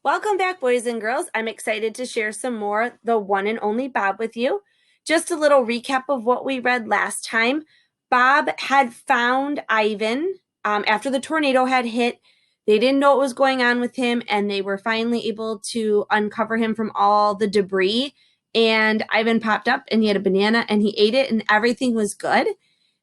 Welcome back, boys and girls. I'm excited to share some more The One and Only Bob with you. Just a little recap of what we read last time. Bob had found Ivan after the tornado had hit. They didn't know what was going on with him, and they were finally able to uncover him from all the debris. And Ivan popped up, and he had a banana, and he ate it, and everything was good.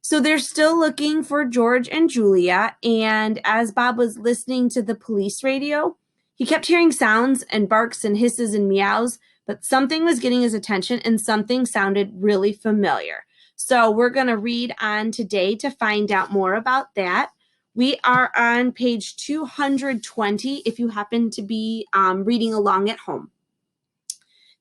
So they're still looking for George and Julia. And as Bob was listening to the police radio, he kept hearing sounds and barks and hisses and meows, but something was getting his attention and something sounded really familiar. So we're going to read on today to find out more about that. We are on page 220 if you happen to be reading along at home.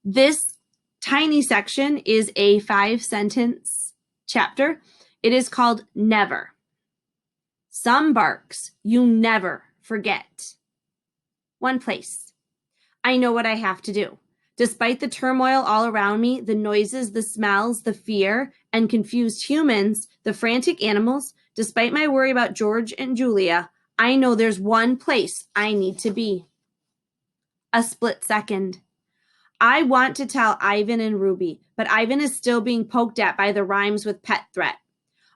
This tiny section is a 5-sentence chapter. It is called Never. Some barks you never forget. One place. I know what I have to do. Despite the turmoil all around me, the noises, the smells, the fear, and confused humans, the frantic animals, despite my worry about George and Julia, I know there's one place I need to be. A split second. I want to tell Ivan and Ruby, but Ivan is still being poked at by the rhymes with pet threat.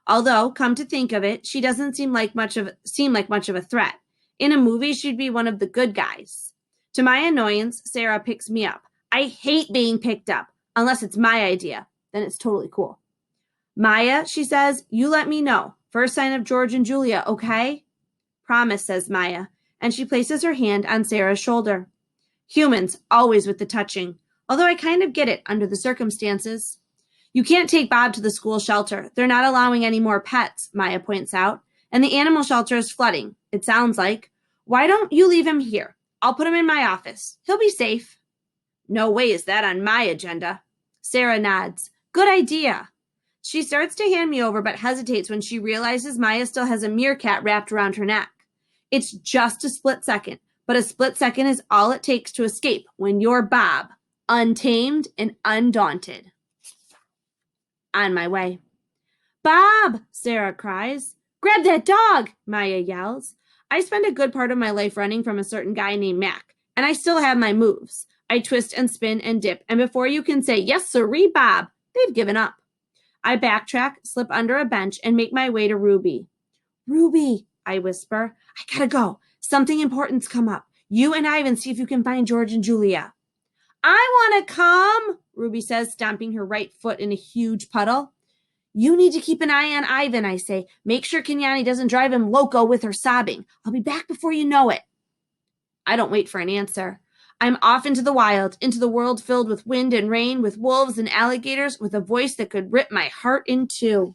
Although, come to think of it, she doesn't seem like much of a threat. In a movie, she'd be one of the good guys. To my annoyance, Sarah picks me up. I hate being picked up, unless it's my idea. Then it's totally cool. Maya, she says, you let me know. First sign of George and Julia, okay? Promise, says Maya, and she places her hand on Sarah's shoulder. Humans, always with the touching, although I kind of get it under the circumstances. You can't take Bob to the school shelter. They're not allowing any more pets, Maya points out, and the animal shelter is flooding, it sounds like. Why don't you leave him here? I'll put him in my office. He'll be safe. No way is that on my agenda. Sarah nods. Good idea. She starts to hand me over but hesitates when she realizes Maya still has a meerkat wrapped around her neck. It's just a split second, but a split second is all it takes to escape when you're Bob, untamed and undaunted. On my way. Bob, Sarah cries. Grab that dog, Maya yells. I spend a good part of my life running from a certain guy named Mac, and I still have my moves. I twist and spin and dip, and before you can say, yes, sirree, Bob, they've given up. I backtrack, slip under a bench, and make my way to Ruby. Ruby, I whisper, I gotta go. Something important's come up. You and Ivan see if you can find George and Julia. I want to come, Ruby says, stomping her right foot in a huge puddle. You need to keep an eye on Ivan, I say. Make sure Kenyani doesn't drive him loco with her sobbing. I'll be back before you know it. I don't wait for an answer. I'm off into the wild, into the world filled with wind and rain, with wolves and alligators, with a voice that could rip my heart in two.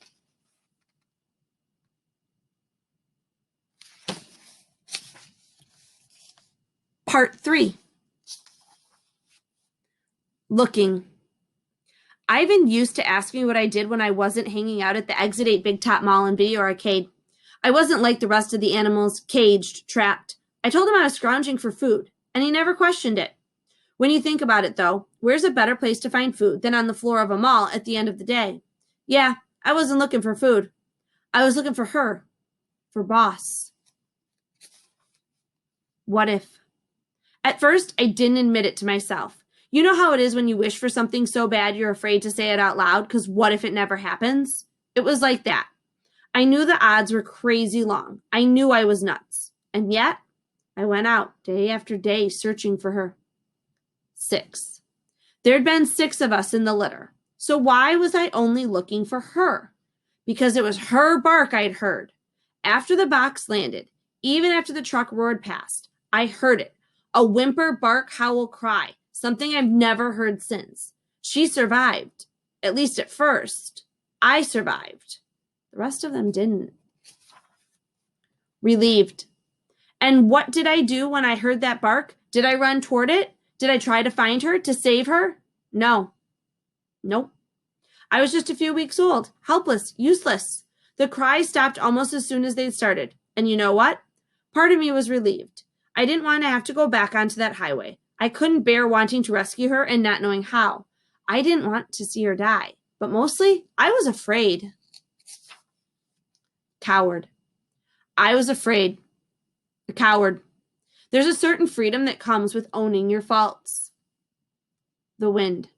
Part 3. Looking. Ivan used to ask me what I did when I wasn't hanging out at the Exit 8 Big Top Mall and Video Arcade. I wasn't like the rest of the animals, caged, trapped. I told him I was scrounging for food, and he never questioned it. When you think about it, though, where's a better place to find food than on the floor of a mall at the end of the day? Yeah, I wasn't looking for food. I was looking for her. For Boss. What if? At first, I didn't admit it to myself. You know how it is when you wish for something so bad you're afraid to say it out loud because what if it never happens? It was like that. I knew the odds were crazy long. I knew I was nuts. And yet, I went out day after day searching for her. 6. There'd been 6 of us in the litter. So why was I only looking for her? Because it was her bark I'd heard. After the box landed, even after the truck roared past, I heard it. A whimper, bark, howl, cry. Something I've never heard since. She survived. At least at first. I survived. The rest of them didn't. Relieved. And what did I do when I heard that bark? Did I run toward it? Did I try to find her, to save her? No. Nope. I was just a few weeks old, helpless, useless. The cries stopped almost as soon as they started. And you know what? Part of me was relieved. I didn't want to have to go back onto that highway. I couldn't bear wanting to rescue her and not knowing how. I didn't want to see her die. But mostly, I was afraid. Coward. I was afraid. A coward. There's a certain freedom that comes with owning your faults. The wind.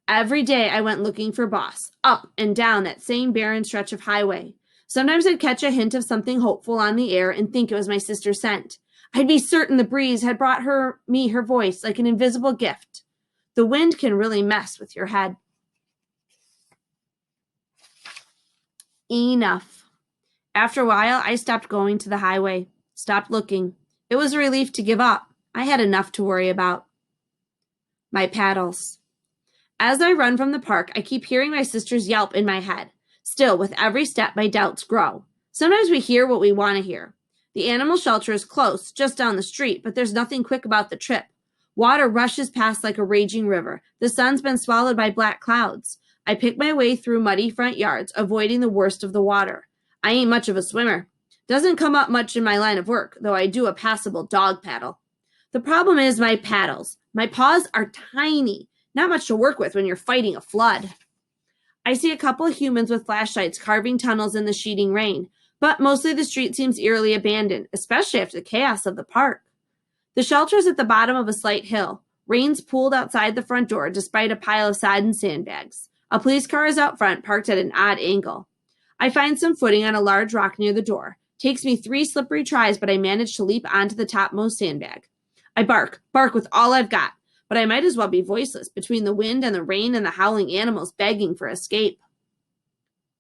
Every day I went looking for Boss, up and down that same barren stretch of highway. Sometimes I'd catch a hint of something hopeful on the air and think it was my sister's scent. I'd be certain the breeze had brought me her voice like an invisible gift. The wind can really mess with your head. Enough. After a while, I stopped going to the highway, stopped looking. It was a relief to give up. I had enough to worry about. My paddles. As I run from the park, I keep hearing my sister's yelp in my head. Still, with every step, my doubts grow. Sometimes we hear what we want to hear. The animal shelter is close, just down the street, but there's nothing quick about the trip. Water rushes past like a raging river. The sun's been swallowed by black clouds. I pick my way through muddy front yards, avoiding the worst of the water. I ain't much of a swimmer. Doesn't come up much in my line of work, though I do a passable dog paddle. The problem is my paddles. My paws are tiny. Not much to work with when you're fighting a flood. I see a couple of humans with flashlights carving tunnels in the sheeting rain, but mostly the street seems eerily abandoned, especially after the chaos of the park. The shelter is at the bottom of a slight hill. Rain's pooled outside the front door despite a pile of sodden sandbags. A police car is out front, parked at an odd angle. I find some footing on a large rock near the door. Takes me 3 slippery tries, but I manage to leap onto the topmost sandbag. I bark with all I've got. But I might as well be voiceless between the wind and the rain and the howling animals begging for escape.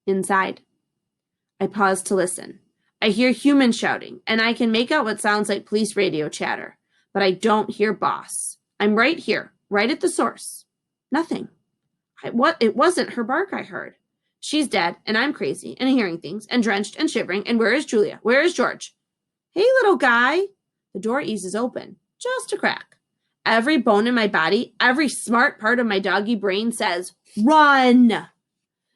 Inside. I pause to listen. I hear humans shouting, and I can make out what sounds like police radio chatter. But I don't hear Boss. I'm right here, right at the source. Nothing. It wasn't her bark I heard. She's dead, and I'm crazy, and hearing things, and drenched, and shivering, and where is Julia? Where is George? Hey, little guy. The door eases open. Just a crack. Every bone in my body, every smart part of my doggy brain says, run!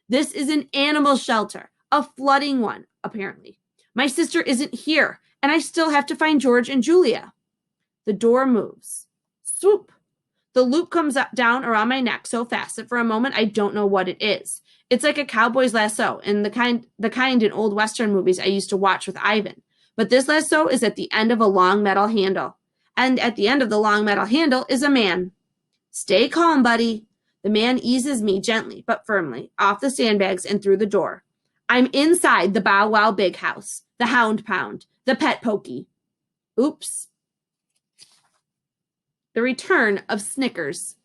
This is an animal shelter, a flooding one, apparently. My sister isn't here, and I still have to find George and Julia. The door moves. Swoop! The loop comes down around my neck so fast that for a moment I don't know what it is. It's like a cowboy's lasso, and the kind in old Western movies I used to watch with Ivan. But this lasso is at the end of a long metal handle. And at the end of the long metal handle is a man. Stay calm, buddy. The man eases me gently but firmly off the sandbags and through the door. I'm inside the Bow Wow Big House, the Hound Pound, the Pet Pokey. Oops. The return of Snickers.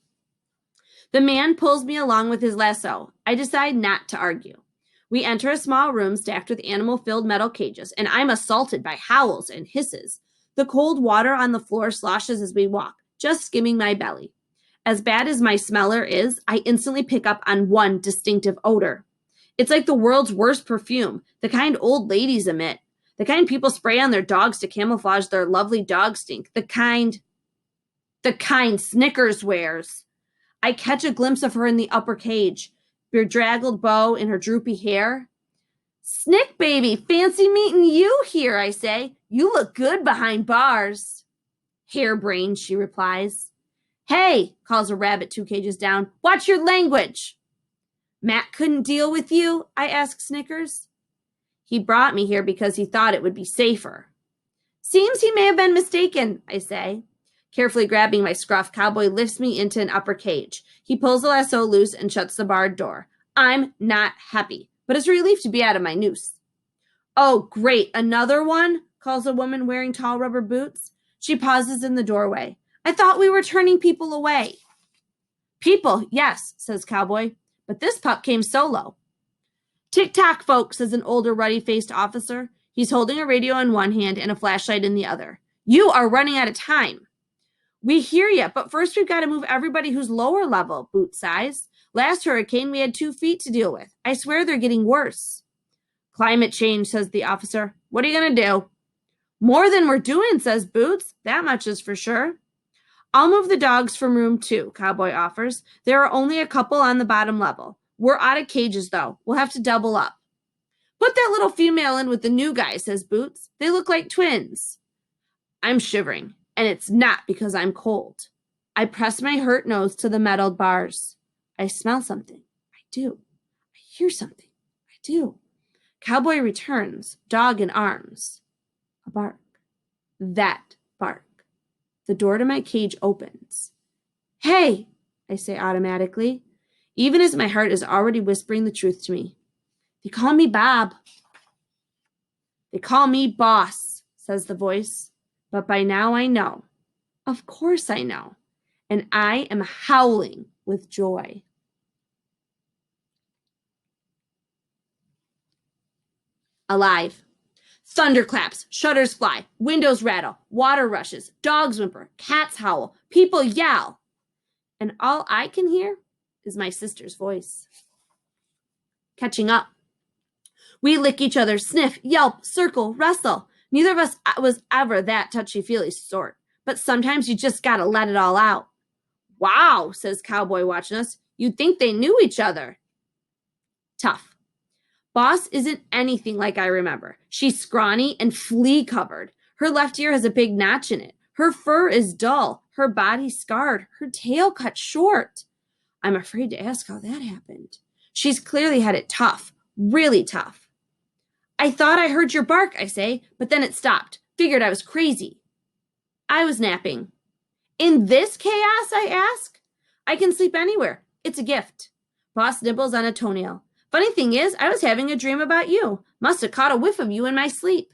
The man pulls me along with his lasso. I decide not to argue. We enter a small room stacked with animal-filled metal cages, and I'm assaulted by howls and hisses. The cold water on the floor sloshes as we walk, just skimming my belly. As bad as my smeller is, I instantly pick up on one distinctive odor. It's like the world's worst perfume, the kind old ladies emit, the kind people spray on their dogs to camouflage their lovely dog stink, the kind Snickers wears. I catch a glimpse of her in the upper cage, bedraggled bow in her droopy hair. Snick baby, fancy meeting you here, I say. You look good behind bars. Harebrained, she replies. Hey, calls a rabbit 2 cages down. Watch your language. Matt couldn't deal with you, I ask Snickers. He brought me here because he thought it would be safer. Seems he may have been mistaken, I say. Carefully grabbing my scruff, Cowboy lifts me into an upper cage. He pulls the lasso loose and shuts the barred door. I'm not happy, but it's a relief to be out of my noose. Oh, great, another one? Calls a woman wearing tall rubber boots. She pauses in the doorway. I thought we were turning people away. People, yes, says Cowboy, but this pup came solo. Tick-tock, folks, says an older, ruddy-faced officer. He's holding a radio in one hand and a flashlight in the other. You are running out of time. We hear you, but first we've got to move everybody who's lower level, Boot sighs. Last hurricane, we had 2 feet to deal with. I swear they're getting worse. Climate change, says the officer. What are you going to do? More than we're doing, says Boots. That much is for sure. I'll move the dogs from room 2, Cowboy offers. There are only a couple on the bottom level. We're out of cages, though. We'll have to double up. Put that little female in with the new guy, says Boots. They look like twins. I'm shivering, and it's not because I'm cold. I press my hurt nose to the metalled bars. I smell something. I do. I hear something. I do. Cowboy returns, dog in arms. A bark. That bark. The door to my cage opens. Hey, I say automatically, even as my heart is already whispering the truth to me. They call me Bob. They call me Boss, says the voice. But by now I know. Of course I know. And I am howling with joy. Alive. Thunderclaps, shutters fly, windows rattle, water rushes, dogs whimper, cats howl, people yell. And all I can hear is my sister's voice. Catching up. We lick each other, sniff, yelp, circle, wrestle. Neither of us was ever that touchy-feely sort, but sometimes you just gotta let it all out. Wow, says Cowboy watching us. You'd think they knew each other. Tough. Boss isn't anything like I remember. She's scrawny and flea-covered. Her left ear has a big notch in it. Her fur is dull. Her body scarred. Her tail cut short. I'm afraid to ask how that happened. She's clearly had it tough, really tough. I thought I heard your bark, I say, but then it stopped. Figured I was crazy. I was napping. In this chaos, I ask? I can sleep anywhere. It's a gift. Boss nibbles on a toenail. Funny thing is, I was having a dream about you. Must have caught a whiff of you in my sleep.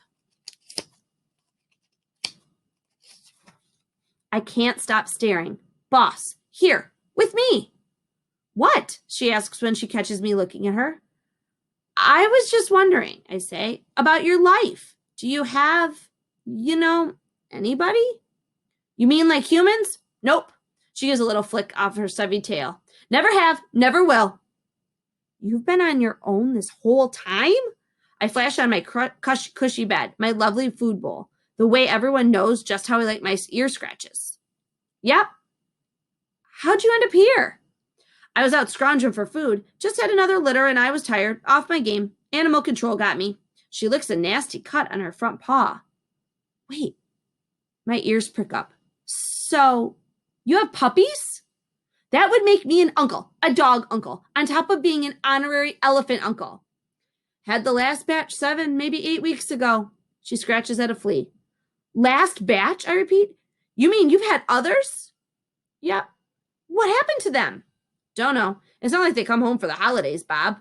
I can't stop staring. Boss, here, with me. What? She asks when she catches me looking at her. I was just wondering, I say, about your life. Do you have, anybody? You mean like humans? Nope. She gives a little flick off her stubby tail. Never have, never will. You've been on your own this whole time? I flash on my cushy bed, my lovely food bowl, the way everyone knows just how I like my ear scratches. Yep. How'd you end up here? I was out scrounging for food, just had another litter and I was tired, off my game. Animal control got me. She licks a nasty cut on her front paw. Wait, my ears prick up. So, you have puppies? That would make me an uncle, a dog uncle, on top of being an honorary elephant uncle. Had the last batch 7, maybe 8 weeks ago. She scratches at a flea. Last batch, I repeat. You mean you've had others? Yep. What happened to them? Don't know. It's not like they come home for the holidays, Bob.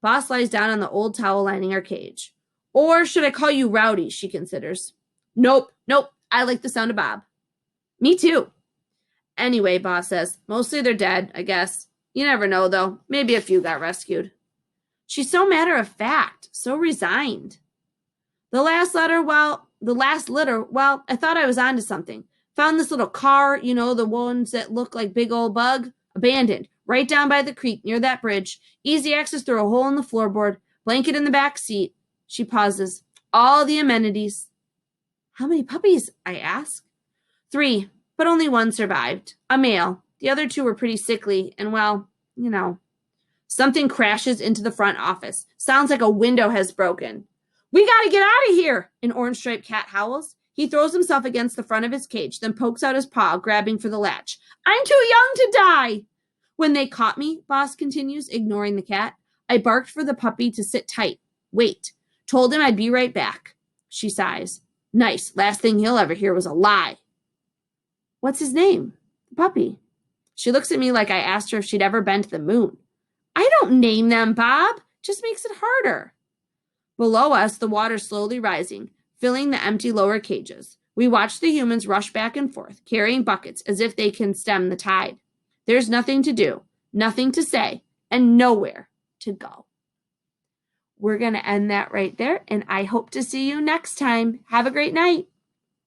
Boss lies down on the old towel lining our cage. Or should I call you Rowdy, she considers. Nope. I like the sound of Bob. Me too. Anyway, Boss says, mostly they're dead, I guess. You never know, though. Maybe a few got rescued. She's so matter of fact, so resigned. The last litter, I thought I was onto something. Found this little car, the ones that look like big old bug, abandoned, right down by the creek near that bridge. Easy access through a hole in the floorboard, blanket in the back seat. She pauses. All the amenities. How many puppies? I ask. 3. But only one survived. A male. The other 2 were pretty sickly, and Something crashes into the front office. Sounds like a window has broken. We gotta get out of here, an orange-striped cat howls. He throws himself against the front of his cage, then pokes out his paw, grabbing for the latch. I'm too young to die. When they caught me, Boss continues, ignoring the cat, I barked for the puppy to sit tight. Wait. Told him I'd be right back. She sighs. Nice. Last thing he'll ever hear was a lie. What's his name? The puppy. She looks at me like I asked her if she'd ever been to the moon. I don't name them, Bob. Just makes it harder. Below us, the water slowly rising, filling the empty lower cages. We watch the humans rush back and forth, carrying buckets as if they can stem the tide. There's nothing to do, nothing to say, and nowhere to go. We're going to end that right there, and I hope to see you next time. Have a great night.